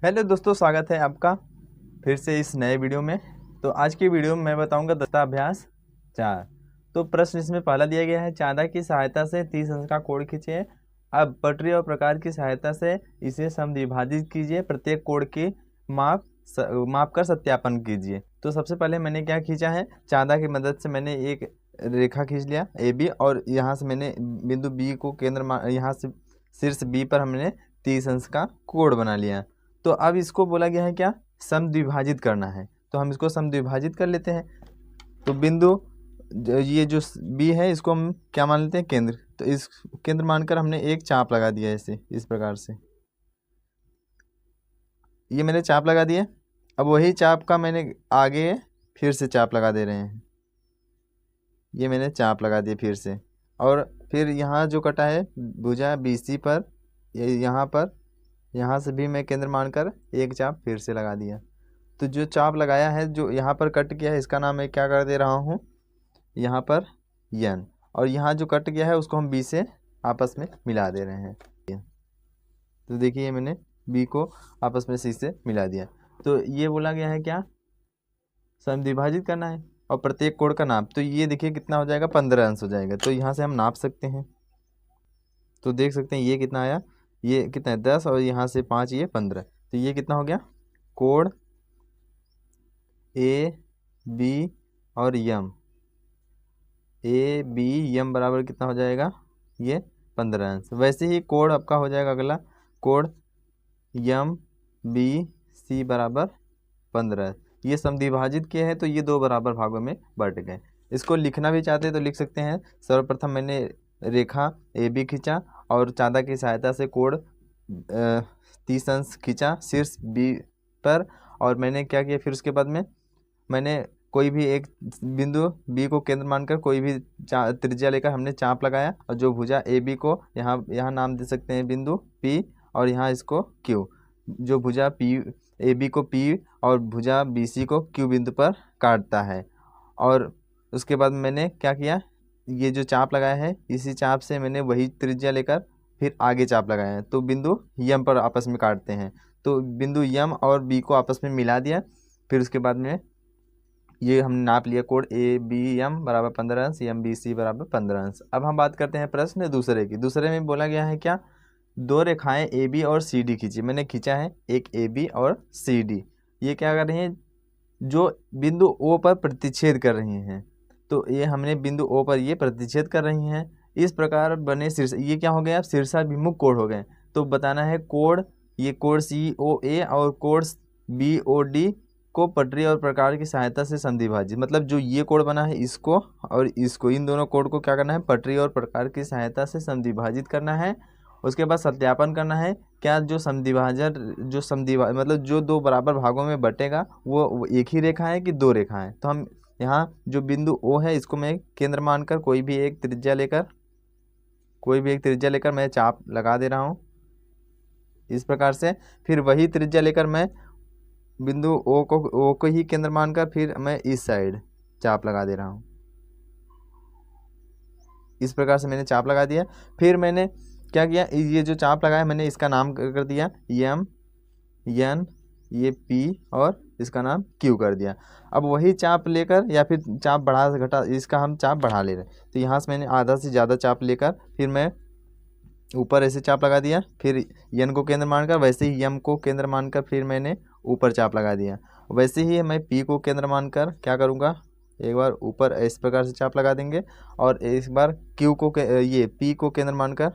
Hello दोस्तों, स्वागत है आपका फिर से इस नए वीडियो में। तो आज की वीडियो में मैं बताऊंगा दस्ता अभ्यास 4। तो प्रश्न इसमें पहला दिया गया है, चांदा की सहायता से 30 अंश का कोण खींचिए। अब पटरी और प्रकार की सहायता से इसे समद्विभाजित कीजिए। प्रत्येक कोण की माप कर सत्यापन कीजिए। तो सबसे पहले मैंने क्या खींचा है, चांदा की मदद से मैंने एक रेखा खींच लिया AB, और यहाँ से मैंने बिंदु B को केंद्र यहाँ से शीर्ष B पर हमने 30 अंश का कोण बना लिया। तो अब इसको बोला गया है क्या, समद्विभाजित करना है। तो हम इसको समद्विभाजित कर लेते हैं। तो बिंदु ये जो B है इसको हम क्या मान लेते हैं, केंद्र। तो इस केंद्र मानकर हमने एक चाप लगा दिया ऐसे, इस प्रकार से ये मैंने चाप लगा दिया। अब वही चाप का मैंने आगे फिर से चाप लगा दे रहे हैं। ये मैंने चाप लगा दिया फिर से, और फिर यहाँ जो कटा है भुजा BC पर, यहाँ से भी मैं केंद्र मानकर एक चाप फिर से लगा दिया। तो जो चाप लगाया है, जो यहाँ पर कट गया है, इसका नाम मैं क्या कर दे रहा हूँ, यहाँ पर N। और यहाँ जो कट गया है उसको हम B से आपस में मिला दे रहे हैं। तो देखिए मैंने B को आपस में C से मिला दिया। तो ये बोला गया है क्या, समद्विभाजित करना है और प्रत्येक कोण का नाप। तो ये देखिए कितना हो जाएगा, 15 अंश हो जाएगा। तो यहाँ से हम नाप सकते हैं। तो देख सकते हैं ये कितना आया, ये कितना है 10, और यहाँ से 5, ये 15। तो ये कितना हो गया, कोण AB और M बराबर कितना हो जाएगा, ये 15 अंश। वैसे ही कोण आपका हो जाएगा अगला, कोण MBC बराबर 15। ये समद्विभाजित किए हैं तो ये दो बराबर भागों में बट गए। इसको लिखना भी चाहते हैं तो लिख सकते हैं। सर्वप्रथम मैंने रेखा AB खींचा और चांदा की सहायता से कोण 30 अंश खींचा शीर्ष B पर, और मैंने क्या किया, फिर उसके बाद में मैंने कोई भी एक बिंदु B को केंद्र मानकर कोई भी त्रिज्या लेकर हमने चाप लगाया, और जो भुजा AB को यहाँ नाम दे सकते हैं बिंदु P, और यहाँ इसको Q। जो भुजा AB को P और भुजा BC को Q बिंदु पर काटता है। और उसके बाद मैंने क्या किया, ये जो चाप लगाया है इसी चाप से मैंने वही त्रिज्या लेकर फिर आगे चाप लगाया है। तो बिंदु M पर आपस में काटते हैं। तो बिंदु M और B को आपस में मिला दिया। फिर उसके बाद में ये हमने नाप लिया, कोण ABM बराबर 15 अंश, MBC बराबर 15 अंश। अब हम बात करते हैं प्रश्न दूसरे की। दूसरे में बोला गया है क्या, दो रेखाएं AB और CD खींची। मैंने खींचा है एक AB और CD। ये क्या कर रही हैं, जो बिंदु O पर प्रतिच्छेद कर रही हैं। तो ये हमने बिंदु O पर ये प्रतिच्छेद कर रही हैं। इस प्रकार बने शीर्ष, ये क्या हो गया, शीर्षाभिमुख कोण हो गए। तो बताना है कोण, ये कोण COA और कोण BOD को पटरी और प्रकार की सहायता से समद्विभाजित, मतलब जो ये कोण बना है इसको और इसको, इन दोनों कोण को क्या करना है, पटरी और प्रकार की सहायता से समद्विभाजित करना है। उसके बाद सत्यापन करना है क्या जो मतलब जो दो बराबर भागों में बटेगा वो एक ही रेखा है कि दो रेखा है। तो हम यहाँ जो बिंदु O है इसको मैं केंद्र मानकर कोई भी एक त्रिज्या लेकर मैं चाप लगा दे रहा हूँ इस प्रकार से। फिर वही त्रिज्या लेकर मैं बिंदु O को ही केंद्र मानकर फिर मैं इस साइड चाप लगा दे रहा हूँ। इस प्रकार से मैंने चाप लगा दिया। फिर मैंने क्या किया, ये जो चाप लगाया मैंने इसका नाम कर दिया M, N, ये P और इसका नाम Q कर दिया। अब वही चाप लेकर या फिर चाप बढ़ा घटा, इसका हम चाप बढ़ा ले रहे हैं। तो यहाँ से मैंने आधा से ज़्यादा चाप लेकर फिर मैं ऊपर ऐसे चाप लगा दिया। फिर N को केंद्र मानकर, वैसे ही M को केंद्र मानकर फिर मैंने ऊपर चाप लगा दिया। वैसे ही मैं P को केंद्र मानकर क्या करूँगा, एक बार ऊपर इस प्रकार से चाप लगा देंगे, और एक बार Q को ये P को केंद्र मानकर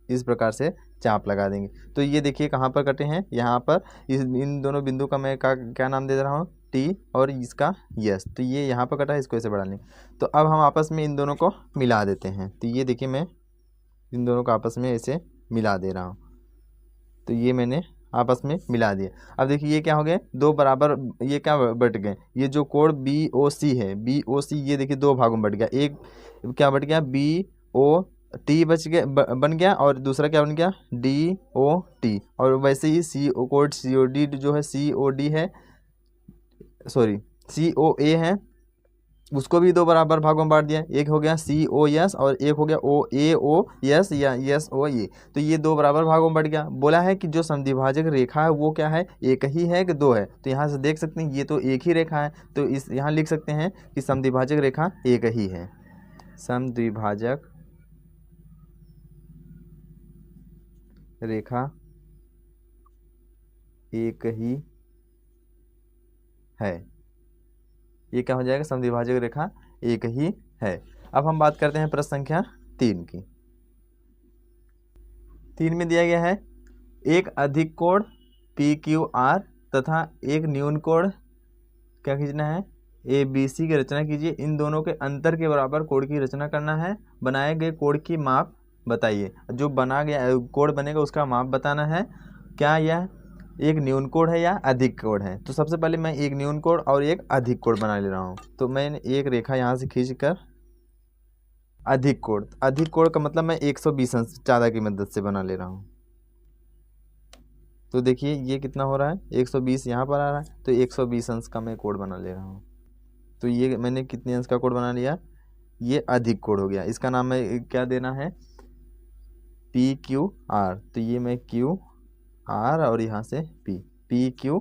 इस प्रकार से चाप लगा देंगे। तो ये देखिए कहाँ पर कटे हैं, यहाँ पर इन दोनों बिंदु का मैं क्या नाम दे रहा हूँ, T, और इसका S। तो ये यहाँ पर कटा है, इसको ऐसे बढ़ा लेंगे। तो अब हम आपस में इन दोनों को मिला देते हैं। तो ये देखिए मैं इन दोनों को आपस में ऐसे मिला दे रहा हूँ। तो ये मैंने आपस में मिला दिया। अब देखिए ये क्या हो गए, दो बराबर, ये क्या बट गए, ये जो कोण BOC है, BOC ये देखिए दो भागों में बट गया। एक क्या बट गया, BOT बन गया, और दूसरा क्या बन गया, DOT। और वैसे ही कोण COD जो है, COA है, उसको भी दो बराबर भागों में बांट दिया। एक हो गया COS और एक हो गया AOS या SOE। तो ये दो बराबर भागों में बढ़ गया। बोला है कि जो समद्विभाजक रेखा है वो क्या है, एक ही है कि दो है। तो यहाँ से देख सकते हैं ये तो एक ही रेखा है, तो इस यहाँ लिख सकते हैं कि समद्विभाजक रेखा एक ही है। समद्विभाजक रेखा एक ही है। ये क्या हो जाएगा, समद्विभाजक रेखा एक ही है। अब हम बात करते हैं प्रश्न संख्या 3 की। 3 में दिया गया है एक अधिक कोण PQR तथा एक न्यून कोण क्या खींचना है, ABC की रचना कीजिए। इन दोनों के अंतर के बराबर कोण की रचना करना है। बनाए गए कोण की माप बताइए। जो बना गया कोण बनेगा उसका माप बताना है। क्या यह एक न्यून कोण है या अधिक कोण है। तो सबसे पहले मैं एक न्यून कोण और एक अधिक कोण बना ले रहा हूँ। तो मैंने एक रेखा यहाँ से खींचकर अधिक कोण, अधिक कोण का मतलब मैं 120 अंश चादा की मदद से बना ले रहा हूँ। तो देखिए ये कितना हो रहा है, 120 यहाँ पर आ रहा है, तो 120 अंश का मैं कोण बना ले रहा हूँ। तो ये मैंने कितने अंश का कोण बना लिया, ये अधिक कोण हो गया। इसका नाम मैं क्या देना है, PQR। तो ये मैं QR और यहाँ से PQ।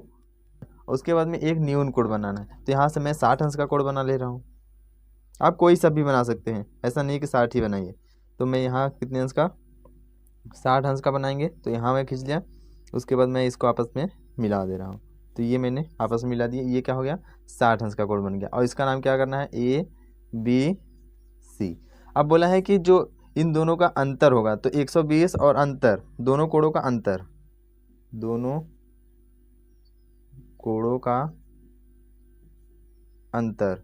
उसके बाद में एक न्यून कोण बनाना है। तो यहाँ से मैं 60 अंश का कोण बना ले रहा हूँ। आप कोई सा भी बना सकते हैं, ऐसा नहीं कि 60 ही बनाइए। तो मैं यहाँ कितने अंश का, 60 अंश का बनाएंगे। तो यहाँ मैं खींच लिया। उसके बाद मैं इसको आपस में मिला दे रहा हूँ। तो ये मैंने आपस में मिला दिया। ये क्या हो गया, 60 अंश का कोण बन गया। और इसका नाम क्या करना है, ABC। अब बोला है कि जो इन दोनों का अंतर होगा, तो 120 और अंतर, दोनों कोणों का अंतर, दोनों कोणों का अंतर,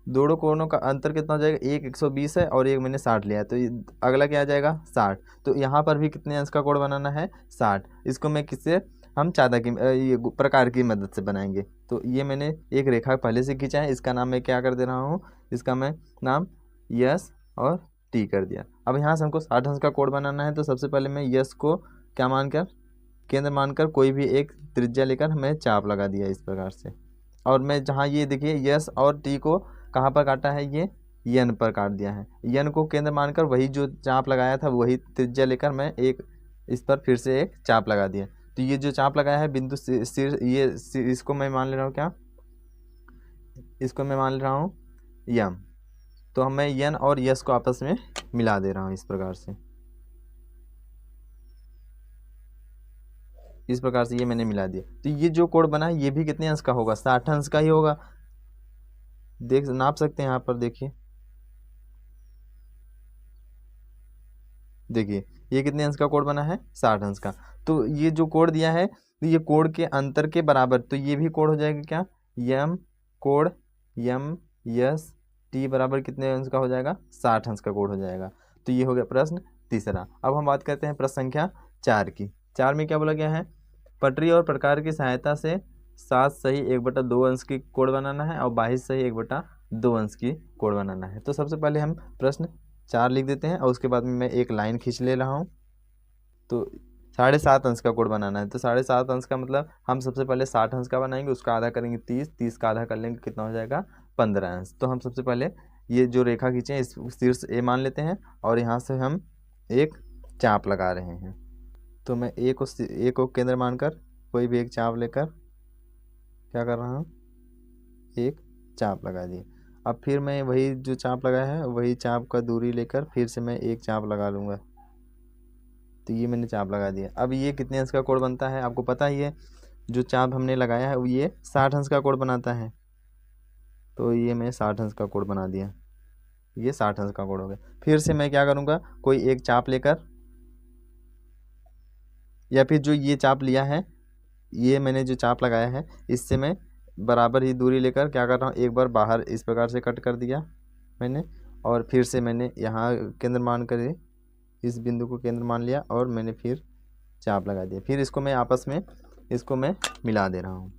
दोनों कोणों का अंतर कितना हो जाएगा, एक 120 है और एक मैंने 60 लिया है। तो अगला क्या आ जाएगा 60। तो यहाँ पर भी कितने अंश का कोण बनाना है, 60। इसको मैं किससे, हम चादा की ये प्रकार की मदद से बनाएंगे। तो ये मैंने एक रेखा पहले से खींचा है। इसका नाम मैं क्या कर दे रहा हूँ, इसका मैं नाम यस और टी कर दिया। अब यहाँ से हमको 60 अंश का कोण बनाना है। तो सबसे पहले मैं यस को क्या मानकर, केंद्र मानकर कोई भी एक त्रिज्या लेकर मैं चाप लगा दिया इस प्रकार से। और मैं जहाँ ये देखिए यस और टी को कहाँ पर काटा है, ये यन पर काट दिया है। यन को केंद्र मानकर वही जो चाप लगाया था वही त्रिज्या लेकर मैं एक इस पर फिर से एक चाप लगा दिया। तो ये जो चाप लगाया है बिंदु शीर्ष, इसको मैं मान ले रहा हूँ क्या, इसको मैं मान ले रहा हूँ यम। तो मैं यन और यस को आपस में मिला दे रहा हूँ इस प्रकार से। इस प्रकार से ये मैंने मिला दिया। तो ये जो कोण बना है ये भी कितने अंश का होगा, 60 अंश का ही होगा। देख नाप सकते हैं यहाँ पर, देखिए देखिए ये कितने अंश का कोण बना है, 60 अंश का। तो ये जो कोण दिया है, तो ये कोण के अंतर के बराबर, तो ये भी कोण हो जाएगा क्या, यम कोण यम यस टी बराबर कितने अंश का हो जाएगा, 60 अंश का कोण हो जाएगा। तो ये हो गया प्रश्न तीसरा। अब हम बात करते हैं प्रश्न संख्या 4 की। 4 में क्या बोला गया है, पटरी और प्रकार की सहायता से 7 सही 1/2 अंश की कोण बनाना है और 22 सही 1/2 अंश की कोण बनाना है। तो सबसे पहले हम प्रश्न 4 लिख देते हैं और उसके बाद में मैं एक लाइन खींच ले रहा हूँ। तो 7.5 अंश का कोण बनाना है। तो 7.5 अंश का मतलब हम सबसे पहले 60 अंश का बनाएंगे, उसका आधा करेंगे 30, 30 का आधा कर लेंगे, कितना हो जाएगा 15 अंश। तो हम सबसे पहले ये जो रेखा खींचे हैं इस शीर्ष ए मान लेते हैं और यहाँ से हम एक चाप लगा रहे हैं। तो मैं ए को केंद्र मानकर कोई भी एक चाप लेकर क्या कर रहा हूँ, एक चाप लगा दिए। अब फिर मैं वही जो चाप लगाया है वही चाप का दूरी लेकर फिर से मैं एक चाप लगा लूँगा। तो ये मैंने चाप लगा दिया। अब ये कितने अंश का कोण बनता है आपको पता ही है, जो चाप हमने लगाया है वो ये 60 अंश का कोण बनाता है। तो ये मैं 60 अंश का कोण बना दिया, ये 60 अंश का कोण हो गया। फिर से मैं क्या करूँगा, कोई एक चाप लेकर या फिर जो ये चाप लिया है, ये मैंने जो चाप लगाया है इससे मैं बराबर ही दूरी लेकर क्या कर रहा हूँ, एक बार बाहर इस प्रकार से कट कर दिया मैंने और फिर से मैंने यहाँ केंद्र मान कर इस बिंदु को केंद्र मान लिया और मैंने फिर चाप लगा दिया। फिर इसको मैं आपस में इसको मैं मिला दे रहा हूँ,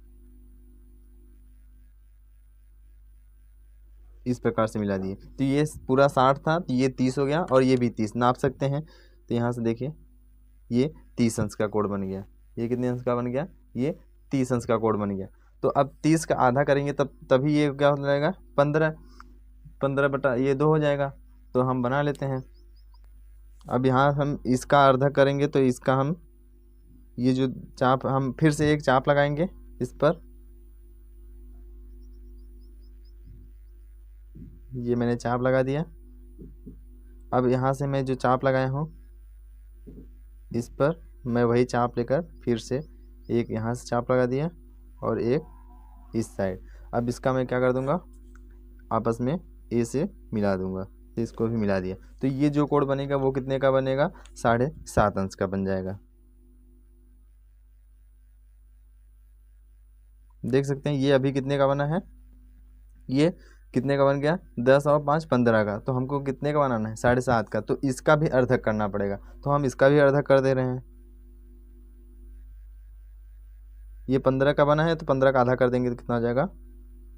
इस प्रकार से मिला दिए। तो ये पूरा 60 था, तो ये 30 हो गया और ये भी 30 नाप सकते हैं। तो यहाँ से देखिए ये 30 अंश का कोण बन गया। ये कितने अंश का बन गया, ये 30 अंश का कोण बन गया। तो अब 30 का आधा करेंगे तभी ये क्या हो जाएगा 15। 15 बटा ये 2 हो जाएगा, तो हम बना लेते हैं। अब यहाँ हम इसका अर्धा करेंगे तो इसका हम ये जो चाप हम फिर से एक चाप लगाएंगे इस पर, ये मैंने चाप लगा दिया। अब यहाँ से मैं जो चाप लगाया हूँ इस पर मैं वही चाप लेकर फिर से एक यहाँ से चाप लगा दिया और एक इस साइड। अब इसका मैं क्या कर दूंगा, आपस में ए से मिला दूंगा, तो इसको भी मिला दिया। तो ये जो कोण बनेगा वो कितने का बनेगा, 7.5 अंश का बन जाएगा। देख सकते हैं ये अभी कितने का बना है, ये कितने का बन गया, 10 और 5 15 का। तो हमको कितने का बनाना है, 7.5 का। तो इसका भी अर्धक करना पड़ेगा, तो हम इसका भी अर्धक कर दे रहे हैं। ये 15 का बना है तो 15 का आधा कर देंगे तो कितना हो जाएगा,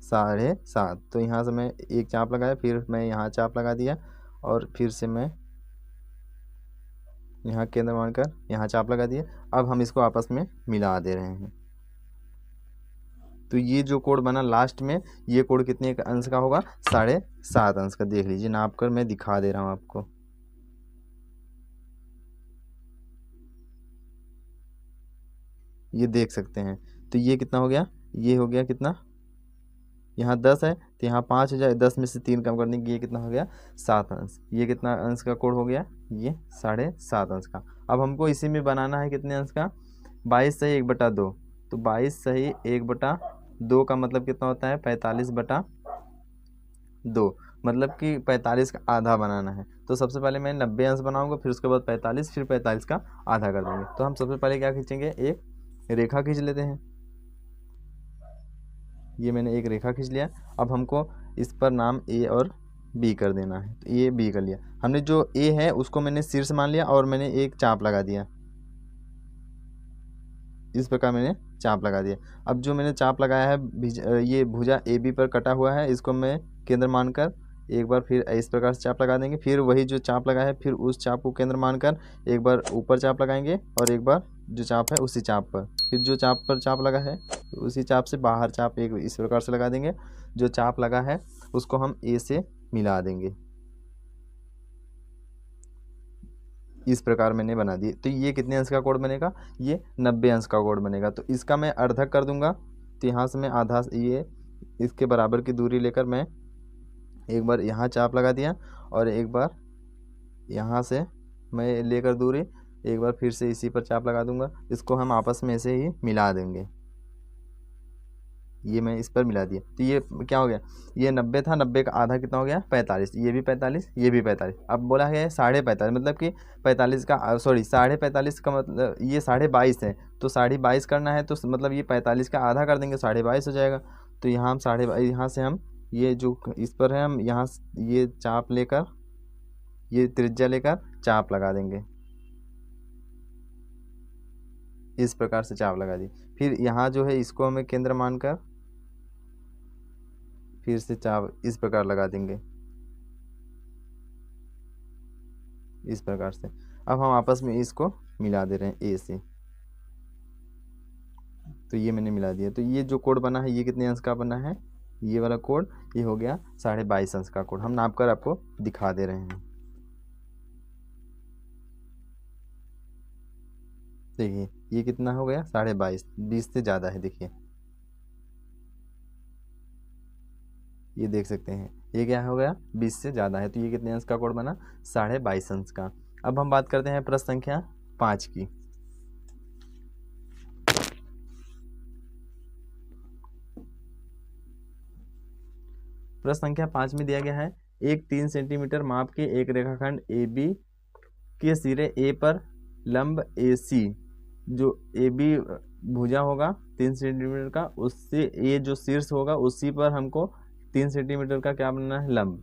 7.5। तो यहाँ से मैं एक चाप लगाया, फिर मैं यहाँ चाप लगा दिया और फिर से मैं यहाँ केंद्र मानकर यहाँ चाप लगा दिया। अब हम इसको आपस में मिला दे रहे हैं। तो ये जो कोण बना लास्ट में, ये कोण कितने अंश का होगा, 7.5 अंश का। देख लीजिए नाप कर मैं दिखा दे रहा हूँ आपको। ये देख सकते हैं। तो ये कितना हो गया, ये हो गया कितना, यहाँ 10 है तो यहाँ 5 हो जाए, 10 में से 3 कम करने की, ये कितना हो गया, 7 अंश। ये कितना अंश का कोण हो गया, ये 7.5 अंश का। अब हमको इसी में बनाना है कितने अंश का, 22 सही 1/2। तो 22 सही 1/2 का मतलब कितना होता है, 45/2। मतलब कि 45 का आधा बनाना है। तो सबसे पहले मैं 90 अंश बनाऊंगा, फिर उसके बाद 45, फिर 45 का आधा कर देंगे। तो हम सबसे पहले क्या खींचेंगे, एक रेखा खींच लेते हैं। ये मैंने एक रेखा खींच लिया। अब हमको इस पर नाम ए और बी कर देना है। तो ये बी कर लिया हमने। जो ए है उसको मैंने शीर्ष मान लिया और मैंने एक चाप लगा दिया, इस प्रकार मैंने चाप लगा दिया। अब जो मैंने चाप लगाया है ये भुजा ए बी पर कटा हुआ है, इसको मैं केंद्र मानकर एक बार फिर इस प्रकार से चाप लगा देंगे। फिर वही जो चाप लगा है फिर उस चाप को केंद्र मानकर एक बार ऊपर चाप लगाएंगे और एक बार जो चाप है उसी चाप पर, फिर जो चाप पर चाप लगा है उसी चाप से बाहर चाप एक इस प्रकार से लगा देंगे। जो चाप लगा है उसको हम ए से मिला देंगे। इस प्रकार मैंने बना दिए। तो ये कितने अंश का कोण बनेगा, ये 90 अंश का कोण बनेगा। तो इसका मैं अर्धक कर दूंगा। तो यहाँ से मैं आधा ये इसके बराबर की दूरी लेकर मैं एक बार यहाँ चाप लगा दिया और एक बार यहाँ से मैं लेकर दूरी एक बार फिर से इसी पर चाप लगा दूंगा। इसको हम आपस में ऐसे ही मिला देंगे। ये मैं इस पर मिला दिया। तो ये क्या हो गया, ये 90 था, 90 का आधा कितना हो गया, 45। ये भी 45, ये भी 45। अब बोला है 45.5, मतलब कि 45 का सॉरी 45.5 का मतलब ये 22.5 है। तो 22.5 करना है तो मतलब ये 45 का आधा कर देंगे, 22.5 हो जाएगा। तो यहाँ हम 22.5, यहाँ से हम ये जो इस पर है हम यहाँ ये चाप लेकर ये त्रिज्या लेकर चाप लगा देंगे। इस प्रकार से चाप लगा दी। फिर यहाँ जो है इसको हमें केंद्र मानकर फिर से चाप इस प्रकार लगा देंगे, इस प्रकार से। अब हम आपस में इसको मिला दे रहे हैं ए से। तो ये मैंने मिला दिया। तो ये जो कोण बना है ये कितने अंश का बना है, ये वाला कोण ये हो गया 22.5 अंश का कोण। हम नाप कर आपको दिखा दे रहे हैं। देखिए ये कितना हो गया, 22.5, 20 से ज़्यादा है। देखिए ये देख सकते हैं ये क्या हो गया, 20 से ज़्यादा है। तो ये कितने अंश का कोण बना, 22.5 अंश का। अब हम बात करते हैं प्रश्न संख्या 5 की। प्रश्न संख्या 5 में दिया गया है, एक 3 सेंटीमीटर माप के एक रेखाखंड ए बी के सिरे ए पर लंब ए सी, जो ए बी भुजा होगा 3 सेंटीमीटर का, उससे ये जो शीर्ष होगा उसी पर हमको 3 सेंटीमीटर का क्या बनाना है, लंब।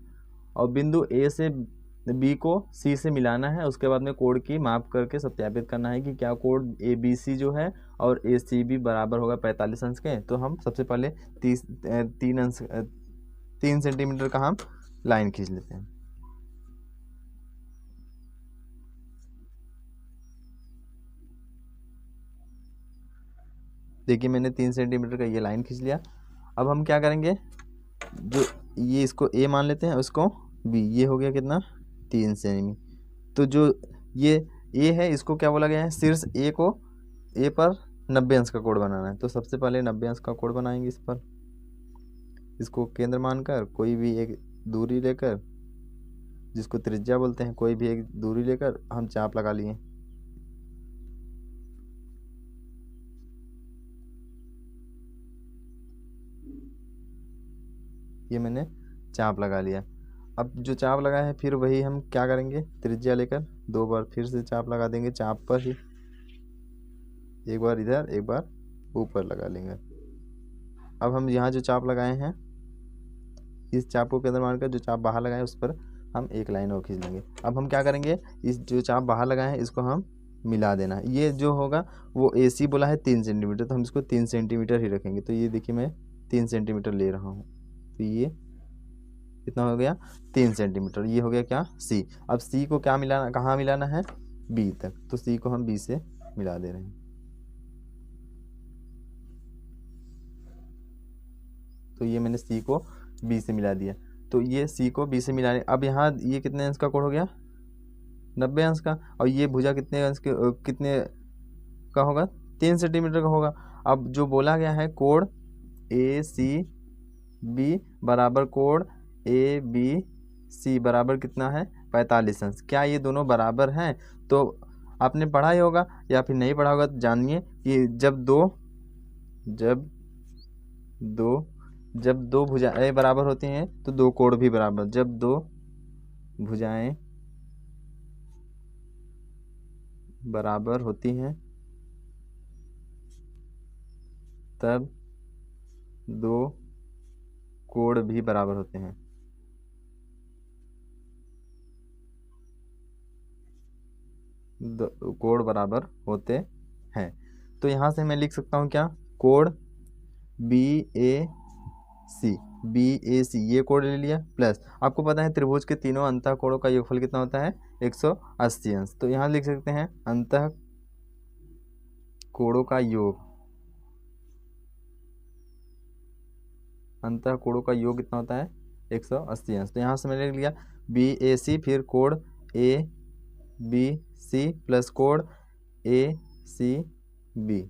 और बिंदु ए से बी को सी से मिलाना है। उसके बाद में कोण की माप करके सत्यापित करना है कि क्या कोण ए बी सी जो है और ए सी बी बराबर होगा 45 अंश के। तो हम सबसे पहले 3 सेंटीमीटर का हम लाइन खींच लेते हैं। देखिए मैंने 3 सेंटीमीटर का ये लाइन खींच लिया। अब हम क्या करेंगे, जो ये इसको ए मान लेते हैं, उसको बी। ये हो गया कितना 3 सेमी। तो जो ये ए है इसको क्या बोला गया है, शीर्ष ए को, ए पर 90 अंश का कोण बनाना है। तो सबसे पहले 90 अंश का कोण बनाएंगे इस पर। इसको केंद्र मानकर कोई भी एक दूरी लेकर, जिसको त्रिज्या बोलते हैं, कोई भी एक दूरी लेकर हम चाप लगा लिए। ये मैंने चाप लगा लिया। अब जो चाप लगा है फिर वही हम क्या करेंगे, त्रिज्या लेकर 2 बार फिर से चाप लगा देंगे चाप पर ही। एक बार इधर एक बार ऊपर लगा लेंगे। अब हम यहाँ जो चाप लगाए हैं, इस चाप को केंद्र मानकर जो चाप बाहर लगाए उस पर हम एक लाइन और खींच लेंगे। अब हम क्या करेंगे, इस जो चाप बाहर लगाए हैं इसको हम मिला देना। ये जो होगा वो AC बोला है 3 सेंटीमीटर, तो हम इसको 3 सेंटीमीटर ही रखेंगे। तो ये देखिए मैं 3 सेंटीमीटर ले रहा हूँ। तो ये कितना हो गया 3 सेंटीमीटर। ये हो गया क्या C। अब C को क्या मिलाना, कहाँ मिलाना है, B तक। तो C को हम B से मिला दे रहे हैं। तो ये मैंने C को B से मिला दिया। तो ये C को B से मिलाने, अब यहाँ ये कितने अंश का कोण हो गया 90 अंश का, और ये भुजा कितने अंश के कितने का होगा 3 सेंटीमीटर का होगा। अब जो बोला गया है कोण ACB बराबर कोण ABC बराबर कितना है 45 अंश। क्या ये दोनों बराबर हैं? तो आपने पढ़ा ही होगा या फिर नहीं पढ़ा होगा तो जानिए कि जब दो भुजाएं बराबर होती हैं तो दो कोण भी बराबर। जब दो भुजाएं बराबर होती हैं तब दो कोण भी बराबर होते हैं। कोण बराबर होते हैं। तो यहाँ से मैं लिख सकता हूँ क्या, कोण BAC ये कोण ले लिया, प्लस आपको पता है त्रिभुज के तीनों अंतः कोणों का योगफल कितना होता है 180 अंश। तो यहाँ लिख सकते हैं अंतः कोणों का योग, अंतः कोणों का योग कितना होता है 180 अंश। तो यहाँ से मैंने लिख लिया BAC फिर कोण ABC प्लस कोण ACB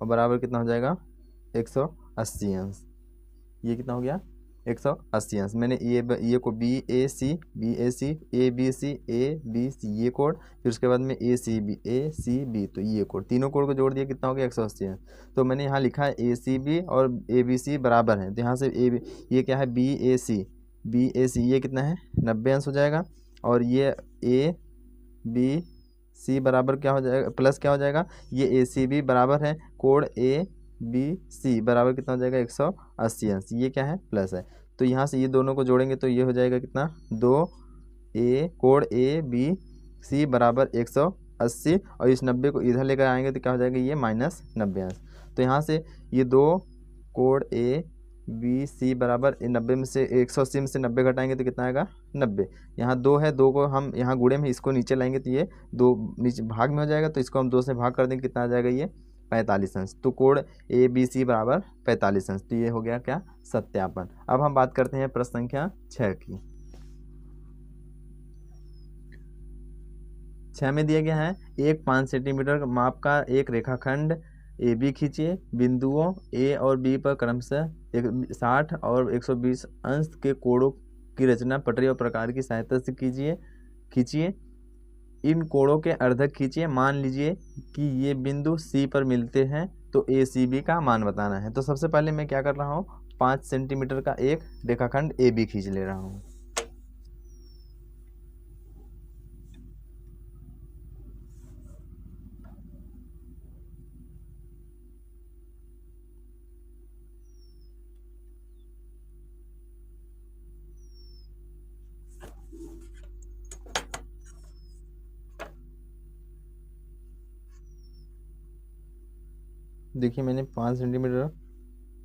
और बराबर कितना हो जाएगा 180 अंश। ये कितना हो गया 180 अंश। मैंने ये को BAC ABC ये कोण, फिर उसके बाद में ACB तो ये कोण, तीनों कोण को जोड़ दिया कितना हो गया 180 अंश। तो मैंने यहाँ लिखा है ACB और ABC बराबर हैं, तो यहाँ से ये क्या है BAC ये कितना है 90 अंश हो जाएगा, और ये ABC बराबर क्या हो जाएगा, प्लस क्या हो जाएगा, ये ACB बराबर है कोण ABC बराबर कितना हो जाएगा 180 अंश। ये क्या है प्लस है। तो यहाँ से ये दोनों को जोड़ेंगे तो ये हो जाएगा कितना कोण ABC बराबर 180, और इस 90 को इधर लेकर आएंगे तो क्या हो जाएगा ये -90 अंश। तो यहाँ से ये दो कोण ABC बराबर 90 में से 180 में से 90 घटाएंगे तो कितना आएगा 90। यहाँ 2 है, 2 को हम यहाँ गुणे में इसको नीचे लाएंगे तो ये 2 नीचे भाग में हो जाएगा, तो इसको हम 2 से भाग कर देंगे कितना आ जाएगा ये 45 अंश। तो कोण ABC बराबर 45 अंश। तो ये हो गया क्या सत्यापन। अब हम बात करते हैं प्रश्न संख्या 6 की। 6 में दिया गया है एक 5 सेंटीमीटर माप का एक रेखाखंड AB खींचिए, बिंदुओं A और B पर क्रमशः 60 और 120 अंश के कोणों की रचना पटरी और प्रकार की सहायता से खींचिए। इन कोणों के अर्धक खींचिए। मान लीजिए कि ये बिंदु C पर मिलते हैं तो ACB का मान बताना है। तो सबसे पहले मैं क्या कर रहा हूँ, 5 सेंटीमीटर का एक रेखाखंड AB खींच ले रहा हूँ। देखिए मैंने 5 सेंटीमीटर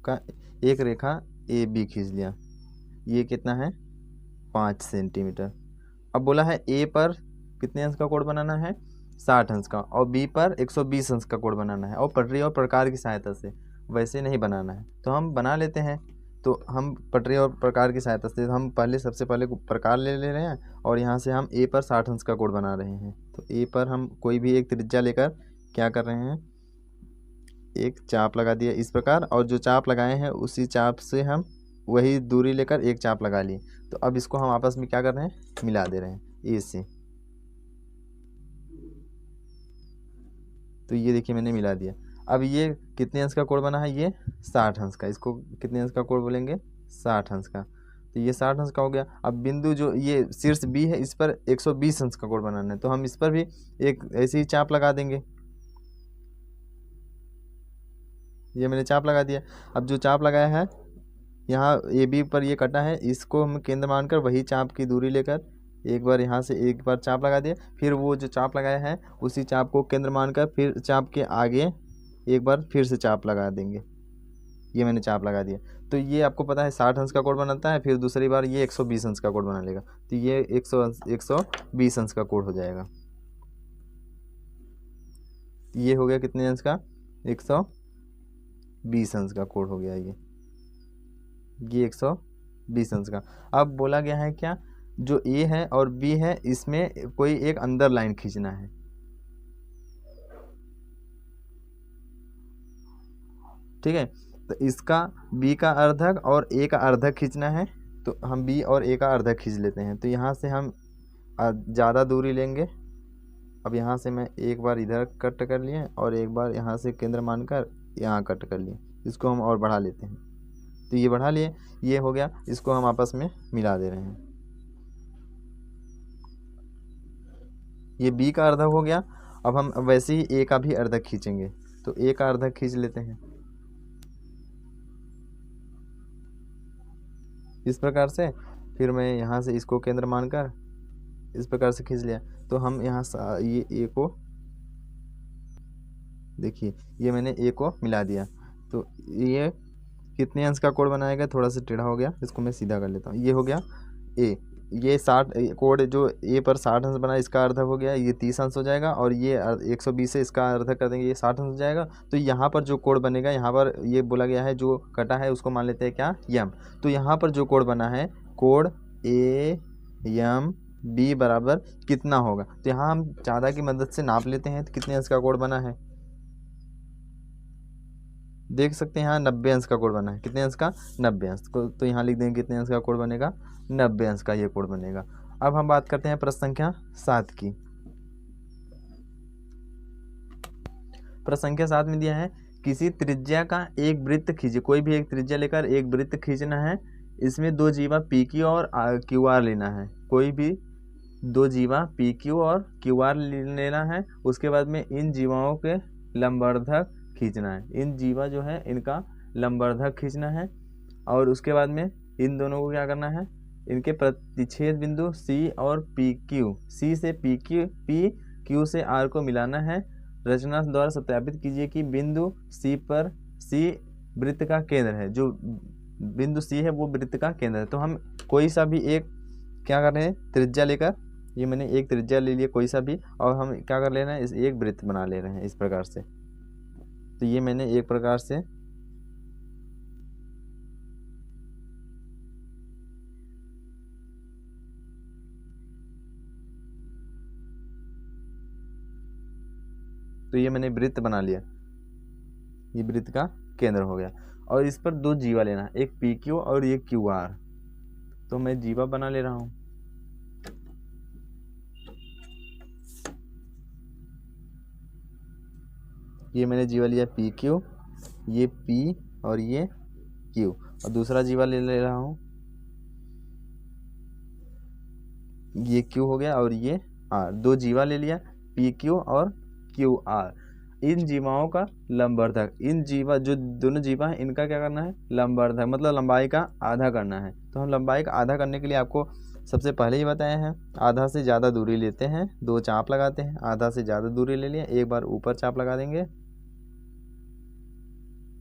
का एक रेखा AB खींच लिया। ये कितना है 5 सेंटीमीटर। अब बोला है A पर कितने अंश का कोण बनाना है 60 अंश का, और B पर 120 अंश का कोण बनाना है, और पटरी और प्रकार की सहायता से। वैसे नहीं बनाना है तो हम बना लेते हैं। तो हम पटरी और प्रकार की सहायता से हम सबसे पहले प्रकार ले रहे हैं और यहाँ से हम ए पर 60 अंश का कोण बना रहे हैं। तो ए पर हम कोई भी एक त्रिज्या लेकर क्या कर रहे हैं, एक चाप लगा दिया इस प्रकार, और जो चाप लगाए हैं उसी चाप से हम वही दूरी लेकर एक चाप लगा लिए। तो अब इसको हम आपस में क्या कर रहे हैं, मिला दे रहे हैं ए से। तो ये देखिए मैंने मिला दिया। अब ये कितने अंश का कोण बना है, ये 60 अंश का। इसको कितने अंश का कोण बोलेंगे, 60 अंश का। तो ये 60 अंश का हो गया। अब बिंदु जो ये शीर्ष बी है इस पर 120 अंश का कोण बनाना है, तो हम इस पर भी एक ऐसी ही चाप लगा देंगे। ये मैंने चाप लगा दिया। अब जो चाप लगाया है यहाँ ए बी पर ये कटा है, इसको हम केंद्र मानकर वही चाप की दूरी लेकर एक बार यहाँ से एक बार चाप लगा दिया, फिर वो जो चाप लगाया है उसी चाप को केंद्र मानकर फिर चाप के आगे एक बार फिर से चाप लगा देंगे। ये मैंने चाप लगा दिया। तो ये आपको पता है 60 अंश का कोण बनाता है, फिर दूसरी बार ये 120 अंश का कोण बना लेगा। तो ये 120 अंश का कोण हो जाएगा। ये हो गया कितने अंश का, 120 अंश का कोण हो गया ये 120 अंश का। अब बोला गया है क्या, जो ए है और बी है इसमें कोई एक अंदर लाइन खींचना है। ठीक है, तो इसका बी का अर्धक और ए का अर्धक खींचना है। तो हम बी और ए का अर्धक खींच लेते हैं। तो यहाँ से हम ज़्यादा दूरी लेंगे। अब यहाँ से मैं एक बार इधर कट कर लिए और एक बार यहाँ से केंद्र मानकर यहाँ कट कर लिए। इसको हम और बढ़ा लेते हैं। तो ये बढ़ा लिए, ये हो गया। इसको हम आपस में मिला दे रहे हैं। ये बी का अर्धक हो गया। अब हम वैसे ही ए का भी अर्धक खींचेंगे। तो ए का अर्धक खींच लेते हैं इस प्रकार से। फिर मैं यहाँ से इसको केंद्र मानकर इस प्रकार से खींच लिया। तो हम यहाँ ये ए को देखिए, ये मैंने ए को मिला दिया। तो ये कितने अंश का कोण बनाएगा, थोड़ा सा टेढ़ा हो गया, इसको मैं सीधा कर लेता हूँ। ये हो गया ए, ये 60 कोण जो ए पर 60 अंश बना इसका अर्धक हो गया, ये 30 अंश हो जाएगा। और ये 120 से इसका अर्धक कर देंगे, ये 60 अंश हो जाएगा। तो यहाँ पर जो कोण बनेगा, यहाँ पर ये बोला गया है जो कटा है उसको मान लेते हैं क्या, यम। तो यहाँ पर जो कोण बना है, कोण ए यम बी बराबर कितना होगा। तो यहाँ हम चाँदा की मदद से नाप लेते हैं। तो कितने अंश का कोण बना है, देख सकते हैं यहाँ 90 अंश का कोण बना है। कितने अंश का, 90 अंश को। तो यहाँ लिख देंगे कितने अंश का कोण बनेगा, 90 अंश का ये कोण बनेगा। अब हम बात करते हैं प्रश्न संख्या 7 की। प्रश्न संख्या 7 में दिया है, किसी त्रिज्या का एक वृत्त खींचे। कोई भी एक त्रिज्या लेकर एक वृत्त खींचना है। इसमें दो जीवा पी क्यू और क्यू आर लेना है। कोई भी दो जीवा पी क्यू और क्यू आर लेना है। उसके बाद में इन जीवाओं के लंबवर्धक खींचना है। इन जीवा जो है इनका लंबवर्धक खींचना है। और उसके बाद में इन दोनों को क्या करना है, इनके प्रतिच्छेद बिंदु सी और पी क्यू, सी से पी क्यू से आर को मिलाना है। रचना द्वारा सत्यापित कीजिए कि बिंदु सी पर, सी वृत्त का केंद्र है। जो बिंदु सी है वो वृत्त का केंद्र है। तो हम कोई सा भी एक क्या कर रहे हैं, त्रिज्या लेकर, ये मैंने एक त्रिज्या ले लिया कोई सा भी, और हम क्या कर ले रहे हैं, इस एक वृत्त बना ले रहे हैं इस प्रकार से। तो ये मैंने एक प्रकार से तो ये मैंने वृत्त बना लिया, ये वृत्त का केंद्र हो गया। और इस पर दो जीवा लेना है, एक पी क्यू और एक क्यू आर। तो मैं जीवा बना ले रहा हूं। ये मैंने जीवा लिया पी क्यू, ये पी और ये क्यू, और दूसरा जीवा ले रहा हूं, ये क्यू हो गया और ये आर। दो जीवा ले लिया, पी क्यू और क्यू आर। इन जीवाओं का लंबवर्धक, इन जीवा जो दोनों जीवा हैं इनका क्या करना है, लंबवर्धक, मतलब लंबाई का आधा करना है। तो हम लंबाई का आधा करने के लिए आपको सबसे पहले ही बताए हैं, आधा से ज़्यादा दूरी लेते हैं, दो चाप लगाते हैं। आधा से ज़्यादा दूरी ले लिया, एक बार ऊपर चाप लगा देंगे,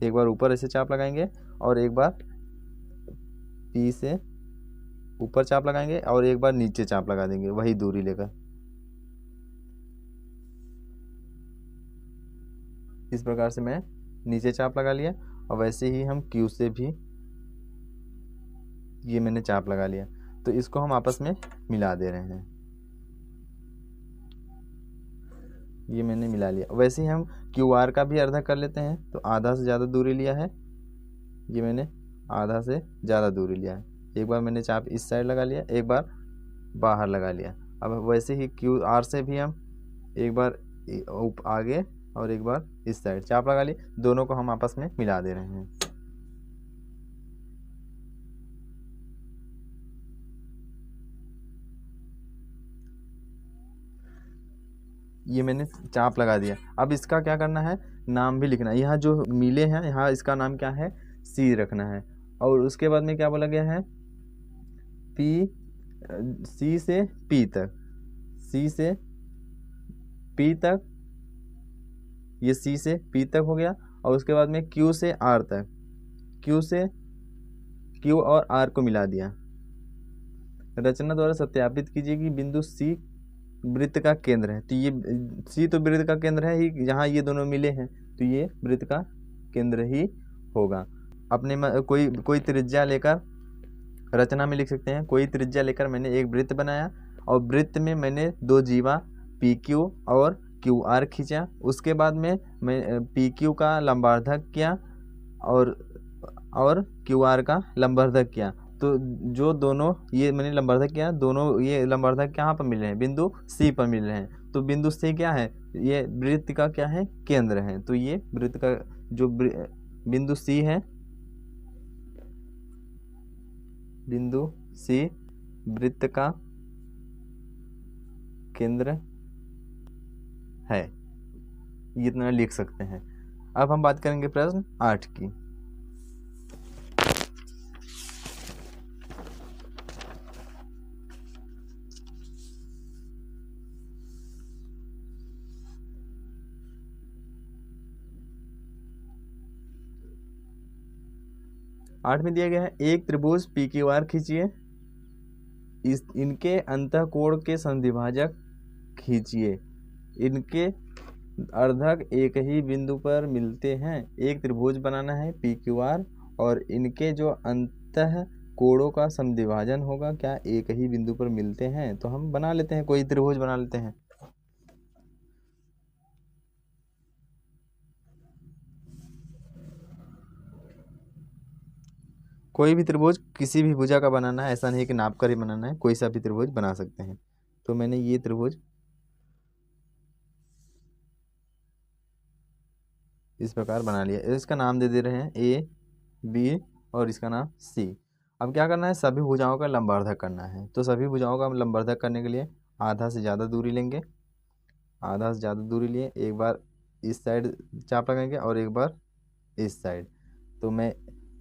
एक बार ऊपर ऐसे चाप लगाएंगे, और एक बार पी से ऊपर चाप लगाएंगे, और एक बार नीचे चाप लगा देंगे वही दूरी लेकर। इस प्रकार से मैं नीचे चाप लगा लिया। और वैसे ही हम क्यू से भी ये मैंने चाप लगा लिया। तो इसको हम आपस में मिला दे रहे हैं, ये मैंने मिला लिया। वैसे ही हम क्यू आर का भी अर्धा कर लेते हैं। तो आधा से ज़्यादा दूरी लिया है, ये मैंने आधा से ज़्यादा दूरी लिया है। एक बार मैंने चाप इस साइड लगा लिया, एक बार बाहर लगा लिया। अब वैसे ही क्यू आर से भी हम एक बार आगे और एक बार इस साइड चाप लगा ली, दोनों को हम आपस में मिला दे रहे हैं। ये मैंने चाप लगा दिया। अब इसका क्या करना है, नाम भी लिखना है। यहाँ जो मिले हैं यहाँ इसका नाम क्या है, सी रखना है। और उसके बाद में क्या बोला गया है, पी, सी से पी तक, सी से पी तक, ये सी से पी तक हो गया। और उसके बाद में क्यू से आर तक, क्यू से क्यू और आर को मिला दिया। रचना द्वारा सत्यापित कीजिए कि बिंदु सी वृत्त का केंद्र है। तो ये सी तो वृत्त का केंद्र है ही, जहाँ ये दोनों मिले हैं तो ये वृत्त का केंद्र ही होगा। अपने कोई कोई त्रिज्या लेकर रचना में लिख सकते हैं। कोई त्रिज्या लेकर मैंने एक वृत्त बनाया और वृत्त में मैंने दो जीवा पी क्यू और क्यू आर खींचा। उसके बाद में मैं पी क्यू का लंबार्धक किया और क्यू आर का लंबार्धक किया। तो जो दोनों ये मैंने लंबार्धक किया, दोनों ये लंबार्धक कहाँ पर मिल रहे हैं, बिंदु सी पर मिल रहे हैं। तो बिंदु सी क्या है, ये वृत्त का क्या है, केंद्र है। तो ये वृत्त का जो बिंदु सी है, बिंदु सी वृत्त का केंद्र है, ये इतना लिख सकते हैं। अब हम बात करेंगे प्रश्न 8 की। आठ में दिया गया है, एक त्रिभुज पी क्यू आर खींचिए, इनके अंतःकोण के समद्विभाजक खींचिए, इनके अर्धक एक ही बिंदु पर मिलते हैं। एक त्रिभुज बनाना है पी क्यू आर और इनके जो अंतः कोणों का समद्विभाजन होगा क्या एक ही बिंदु पर मिलते हैं। तो हम बना लेते हैं, कोई त्रिभुज बना लेते हैं। कोई भी त्रिभुज किसी भी भुजा का बनाना है, ऐसा नहीं कि नाप कर ही बनाना है, कोई सा भी त्रिभुज बना सकते हैं। तो मैंने ये त्रिभुज इस प्रकार बना लिया। इसका नाम दे दे रहे हैं ए बी और इसका नाम सी। अब क्या करना है, सभी भुजाओं का लंबार्धक करना है। तो सभी भुजाओं का लंबार्धक करने के लिए आधा से ज़्यादा दूरी लेंगे, आधा से ज़्यादा दूरी लिए, एक बार इस साइड चाप लगाएंगे और एक बार इस साइड। तो मैं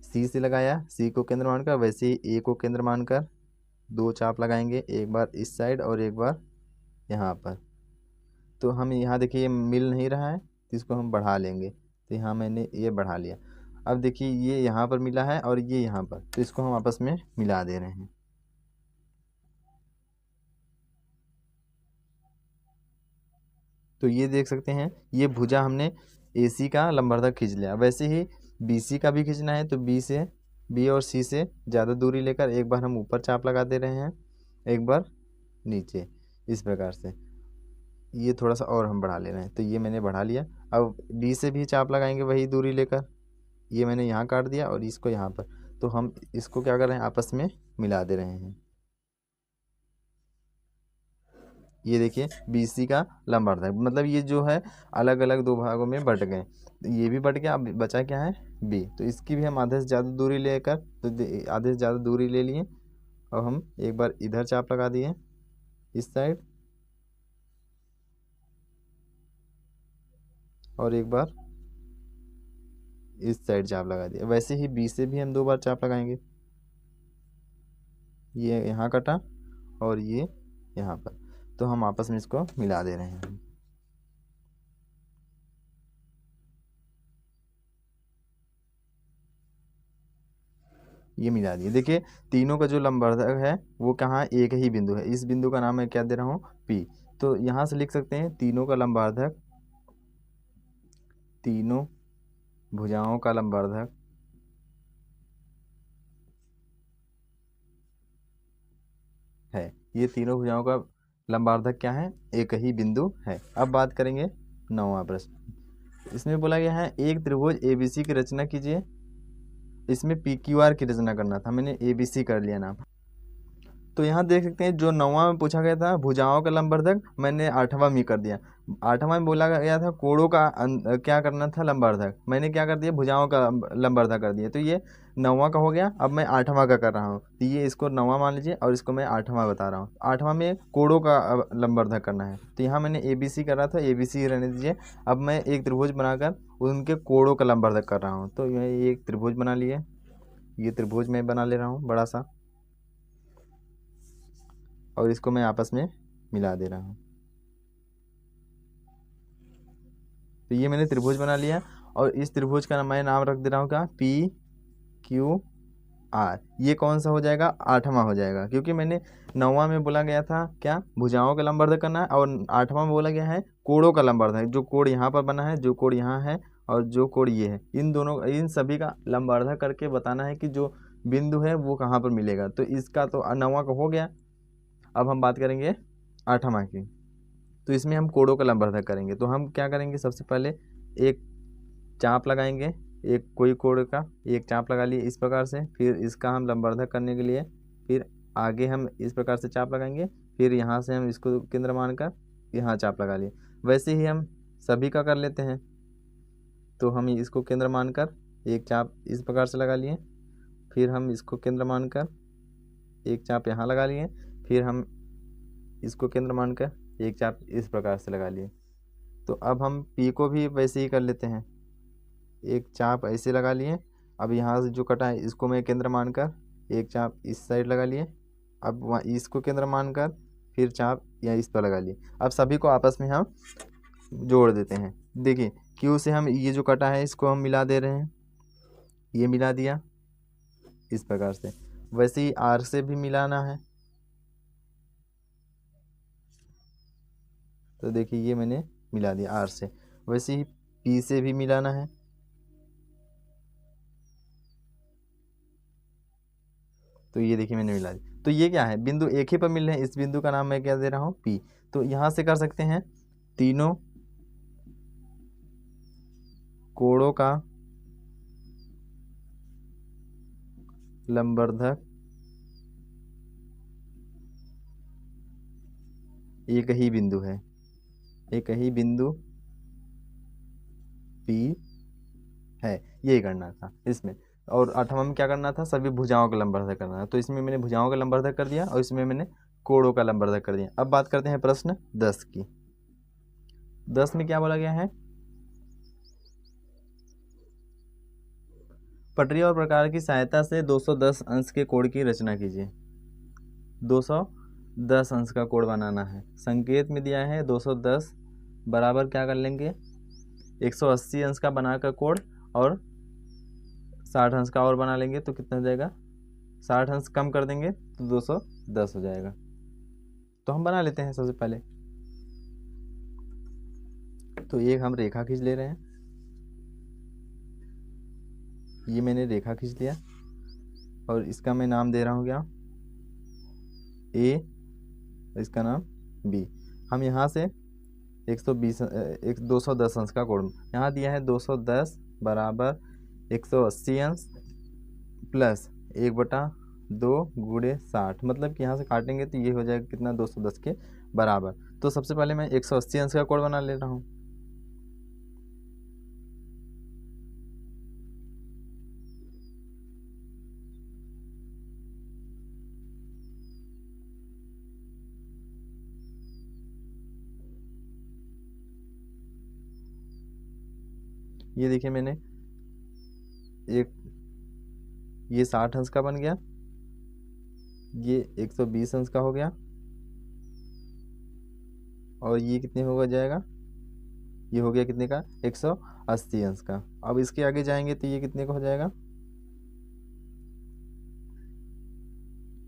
सी से लगाया, सी को केंद्र मानकर, वैसे ही ए को केंद्र मानकर दो चाप लगाएंगे, एक बार इस साइड और एक बार यहाँ पर। तो हम यहाँ देखिए ये मिल नहीं रहा है, तो इसको हम बढ़ा लेंगे। तो यहाँ मैंने ये बढ़ा लिया। अब देखिए ये यहाँ पर मिला है और ये यहाँ पर, तो इसको हम आपस में मिला दे रहे हैं। तो ये देख सकते हैं, ये भुजा हमने AC का लंबार्धक खींच लिया। वैसे ही BC का भी खींचना है। तो B और C से ज़्यादा दूरी लेकर एक बार हम ऊपर चाप लगा दे रहे हैं, एक बार नीचे, इस प्रकार से। ये थोड़ा सा और हम बढ़ा ले रहे हैं। तो ये मैंने बढ़ा लिया। अब B से भी चाप लगाएंगे वही दूरी लेकर, ये मैंने यहाँ काट दिया और इसको यहाँ पर। तो हम इसको क्या कर रहे हैं, आपस में मिला दे रहे हैं। ये देखिए BC का लंबार्धक, मतलब ये जो है अलग अलग दो भागों में बट गए। ये भी बट गया, अब बचा क्या है B। तो इसकी भी हम आधे से ज़्यादा दूरी लेकर, तो आधे से ज़्यादा दूरी ले लिए। अब हम एक बार इधर चाप लगा दिए इस साइड और एक बार इस साइड चाप लगा दिया। वैसे ही B से भी हम दो बार चाप लगाएंगे, ये यहाँ कटा और ये यहाँ पर। तो हम आपस में इसको मिला दे रहे हैं। ये मिला दिए। देखिए तीनों का जो लंबार्धक है वो कहाँ, एक ही बिंदु है। इस बिंदु का नाम मैं क्या दे रहा हूँ, P। तो यहाँ से लिख सकते हैं तीनों का लंबार्धक, तीनों भुजाओं का लंबार्धक ये तीनों भुजाओं का लंबार्धक क्या है, एक ही बिंदु है। अब बात करेंगे 9वां प्रश्न। इसमें बोला गया है एक त्रिभुज ABC की रचना कीजिए। इसमें PQR की रचना करना था, मैंने ABC कर लिया नाम। तो यहाँ देख सकते हैं जो 9वां में पूछा गया था भुजाओं का लंबवर्धक, मैंने 8वां में कर दिया। 8वां में बोला गया था कोणों का क्या करना था, लंबवर्धक, मैंने क्या कर दिया, भुजाओं का लंबवर्धक कर दिया। तो ये 9वां का हो गया। अब मैं 8वां का कर रहा हूँ, तो ये इसको 9वां मान लीजिए और इसको मैं 8वां बता रहा हूँ। 8वां में कोणों का लंबवर्धक करना है, तो यहाँ मैंने ABC कर रहा था, ABC रहने दीजिए। अब मैं एक त्रिभुज बनाकर उनके कोणों का लंबवर्धक कर रहा हूँ। तो ये एक त्रिभुज बना लिए, ये त्रिभुज मैं बना ले रहा हूँ बड़ा सा, और इसको मैं आपस में मिला दे रहा हूँ। तो ये मैंने त्रिभुज बना लिया और इस त्रिभुज का मैं नाम रख दे रहा हूँ क्या, PQR। ये कौन सा हो जाएगा, 8वां हो जाएगा, क्योंकि मैंने 9वां में बोला गया था क्या, भुजाओं का लंबवर्धक करना है, और 8वां में बोला गया है कोणों का लंबवर्धक। जो कोण यहाँ पर बना है, जो कोण यहाँ है और जो कोण ये है, इन दोनों इन सभी का लंबवर्धक करके बताना है कि जो बिंदु है वो कहाँ पर मिलेगा। तो इसका तो 9वां का हो गया। अब हम बात करेंगे 8वां की। तो इसमें हम कोणों का लंबवर्धक करेंगे। तो हम क्या करेंगे, सबसे पहले एक चाप लगाएंगे, एक कोई कोण का एक चाप लगा लिए इस प्रकार से। फिर इसका हम लंबवर्धक करने के लिए फिर आगे हम इस प्रकार से चाप लगाएंगे। फिर यहाँ से हम इसको केंद्र मानकर यहाँ चाप लगा लिए। वैसे ही हम सभी का कर लेते हैं। तो हम इसको केंद्र मानकर एक चाप इस प्रकार से लगा लिए, फिर हम इसको केंद्र मानकर एक चाप यहाँ लगा लिए, फिर हम इसको केंद्र मानकर एक चाप इस प्रकार से लगा लिए। तो अब हम P को भी वैसे ही कर लेते हैं, एक चाप ऐसे लगा लिए। अब यहाँ से जो कटा है इसको मैं केंद्र मानकर एक चाप इस साइड लगा लिए। अब वहाँ इसको केंद्र मानकर फिर चाप या इस पर लगा लिए। अब सभी को आपस में हम जोड़ देते हैं। देखिए Q से हम ये जो कटा है इसको हम मिला दे रहे हैं, ये मिला दिया इस प्रकार से। वैसे ही R से भी मिलाना है। तो देखिए ये मैंने मिला दिया R से। वैसे ही P से भी मिलाना है। तो ये देखिए मैंने मिला दिया। तो ये क्या है, बिंदु एक ही पर मिल रहे हैं, इस बिंदु का नाम मैं क्या दे रहा हूँ, P। तो यहाँ से कर सकते हैं तीनों कोणों का लंबवर्धक एक ही बिंदु है, एक ही बिंदु P है, यही करना था इसमें। और 8वां में क्या करना था, सभी भुजाओं का लंबवर्धक करना था। तो इसमें मैंने भुजाओं का लंबवर्धक कर दिया और इसमें मैंने कोणों का लंबवर्धक कर दिया। अब बात करते हैं प्रश्न 10 की। 10 में क्या बोला गया है, पटरी और प्रकार की सहायता से 210 अंश के कोण की रचना कीजिए। 210 अंश का कोण बनाना है। संकेत में दिया है 210 बराबर क्या कर लेंगे, 180 अंश का बनाकर कोण और 60 अंश का और बना लेंगे। तो कितना हो जाएगा, 60 अंश कम कर देंगे तो 210 हो जाएगा। तो हम बना लेते हैं सबसे पहले। तो एक हम रेखा खींच ले रहे हैं, ये मैंने रेखा खींच लिया और इसका मैं नाम दे रहा हूँ क्या, A, इसका नाम B। हम यहाँ से 210 अंश का कोण, यहाँ दिया है 210 बराबर 180 अंश प्लस 1/2 गुणे 60, मतलब कि यहाँ से काटेंगे तो ये हो जाएगा कितना, 210 के बराबर। तो सबसे पहले मैं 180 अंश का कोण बना ले रहा हूँ। ये देखिए मैंने ये 60 अंश का बन गया, ये 120 अंश का हो गया और ये कितने होगा जाएगा, ये हो गया कितने का, 180 अंश का। अब इसके आगे जाएंगे तो ये कितने का हो जाएगा,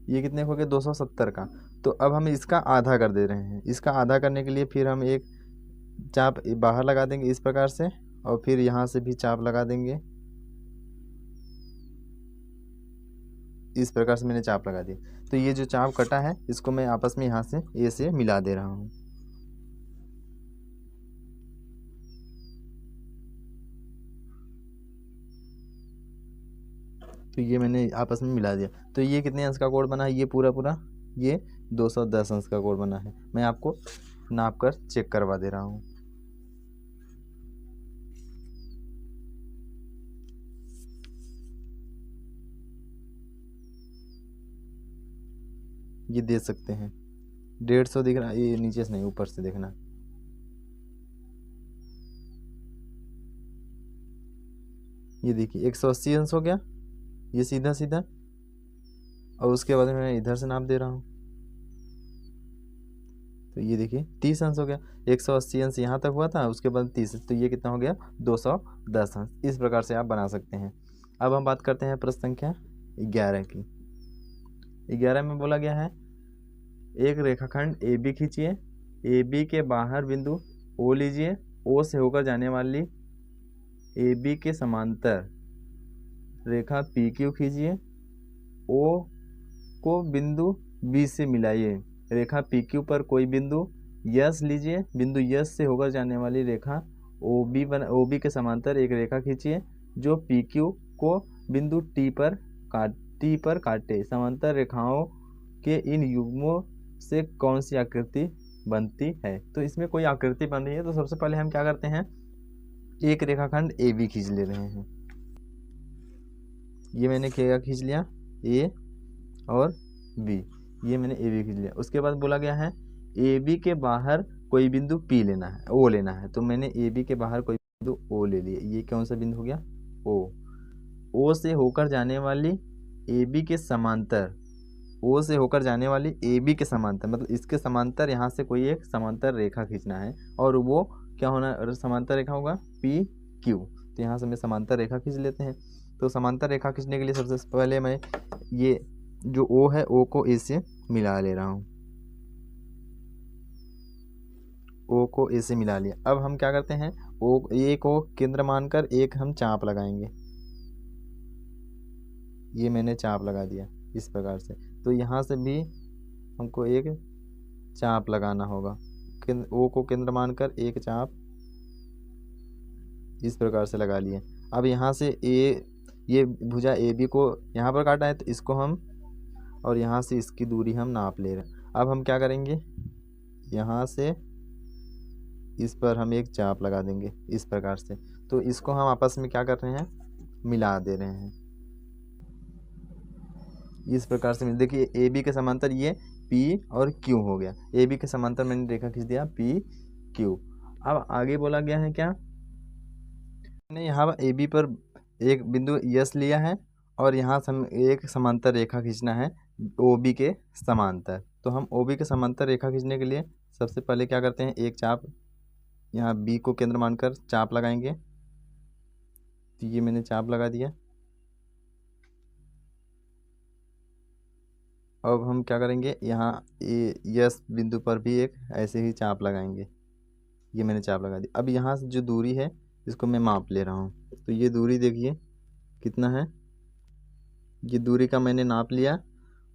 ये कितने हो गए, 270 का। तो अब हम इसका आधा कर दे रहे हैं। इसका आधा करने के लिए फिर हम एक चाप बाहर लगा देंगे इस प्रकार से और फिर यहाँ से भी चाप लगा देंगे। इस प्रकार से मैंने चाप लगा दी। तो ये जो चाप कटा है इसको मैं आपस में यहाँ से ए से मिला दे रहा हूँ। तो ये मैंने आपस में मिला दिया। तो ये कितने अंश का कोण बना है, ये पूरा पूरा ये 210 अंश का कोण बना है। मैं आपको नाप कर चेक करवा दे रहा हूँ। ये देख सकते हैं 150 दिख रहा है, ये नीचे से नहीं ऊपर से देखना। ये देखिए 180 अंश हो गया ये सीधा सीधा, और उसके बाद मैं इधर से नाप दे रहा हूँ। तो ये देखिए 30 अंश हो गया। 180 अंश यहाँ तक हुआ था, उसके बाद 30, तो ये कितना हो गया 210 अंश। इस प्रकार से आप बना सकते हैं। अब हम बात करते हैं प्रश्न संख्या 11 की। 11 में बोला गया है एक रेखाखंड ए बी खींचिए, ए बी के बाहर बिंदु ओ लीजिए, ओ से होकर जाने वाली ए बी के समांतर रेखा पी क्यू खींचिए, ओ को बिंदु बी से मिलाइए, रेखा पी क्यू पर कोई बिंदु यस लीजिए, बिंदु यस से होकर जाने वाली रेखा ओ बी के समांतर एक रेखा खींचिए जो पी क्यू को बिंदु टी पर काटे। समांतर रेखाओं के इन युग्मों से कौन सी आकृति बनती है। तो इसमें कोई आकृति बन रही है, तो सबसे पहले हम क्या करते हैं, एक रेखाखंड ए बी खींच ले रहे हैं। ये मैंने क्या खींच लिया, ए और बी, ये मैंने ए बी खींच लिया। उसके बाद बोला गया है ए बी के बाहर कोई बिंदु पी लेना है, ओ लेना है। तो मैंने ए बी के बाहर कोई बिंदु ओ ले लिया। ये कौन सा बिंदु हो गया, ओ से होकर जाने वाली ए बी के समांतर, ओ से होकर जाने वाली ए बी के समांतर, मतलब इसके समांतर यहाँ से कोई एक समांतर रेखा खींचना है, और वो क्या होना, समांतर रेखा होगा पी क्यू। तो यहाँ से मैं समांतर रेखा खींच लेते हैं। तो समांतर रेखा खींचने के लिए सबसे पहले मैं ये जो ओ है, ओ को ए से मिला ले रहा हूँ। ओ को ए से मिला लिया। अब हम क्या करते हैं, ए को केंद्र मानकर एक हम चाप लगाएंगे। ये मैंने चाप लगा दिया इस प्रकार से। तो यहाँ से भी हमको एक चाप लगाना होगा। ओ को केंद्र मानकर एक चाप इस प्रकार से लगा लिए। अब यहाँ से ये भुजा ए बी को यहाँ पर काटा है, तो इसको हम, और यहाँ से इसकी दूरी हम नाप ले रहे हैं। अब हम क्या करेंगे, यहाँ से इस पर हम एक चाप लगा देंगे इस प्रकार से। तो इसको हम आपस में क्या कर रहे हैं, मिला दे रहे हैं इस प्रकार से। देखिए ए बी के समांतर ये पी और क्यू हो गया। ए बी के समांतर मैंने रेखा खींच दिया पी क्यू। अब आगे बोला गया है क्या, मैंने यहाँ ए बी पर एक बिंदु यस लिया है, और यहाँ से हम एक समांतर रेखा खींचना है ओ बी के समांतर। तो हम ओ बी के समांतर रेखा खींचने के लिए सबसे पहले क्या करते हैं, एक चाप यहाँ बी को केंद्र मानकर चाप लगाएंगे। तो ये मैंने चाप लगा दिया। अब हम क्या करेंगे, यहाँ यस बिंदु पर भी एक ऐसे ही चाप लगाएंगे। ये मैंने चाप लगा दी। अब यहाँ से जो दूरी है इसको मैं माप ले रहा हूँ। तो ये दूरी देखिए कितना है, ये दूरी का मैंने नाप लिया।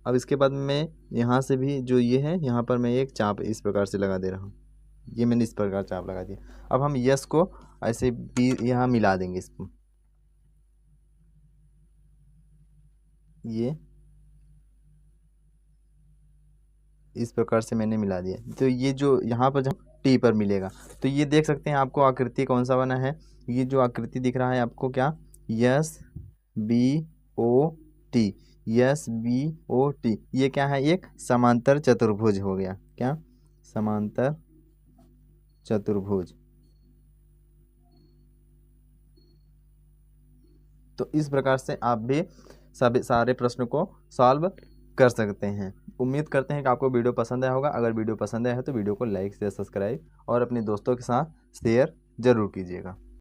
अब इसके बाद मैं यहाँ से भी जो ये है, यहाँ पर मैं एक चाप इस प्रकार से लगा दे रहा हूँ। ये मैंने इस प्रकार चाप लगा दिया। अब हम यस को ऐसे बी यहाँ मिला देंगे इसको, ये इस प्रकार से मैंने मिला दिया। तो ये जो यहाँ पर जब टी पर मिलेगा, तो ये देख सकते हैं आपको आकृति कौन सा बना है। ये जो आकृति दिख रहा है आपको क्या, yes B O T, yes B O T, ये क्या है, एक समांतर चतुर्भुज हो गया। क्या, समांतर चतुर्भुज। तो इस प्रकार से आप भी सभी सारे प्रश्नों को सॉल्व कर सकते हैं। उम्मीद करते हैं कि आपको वीडियो पसंद आया होगा। अगर वीडियो पसंद आया है तो वीडियो को लाइक शेयर सब्सक्राइब और अपने दोस्तों के साथ शेयर ज़रूर कीजिएगा।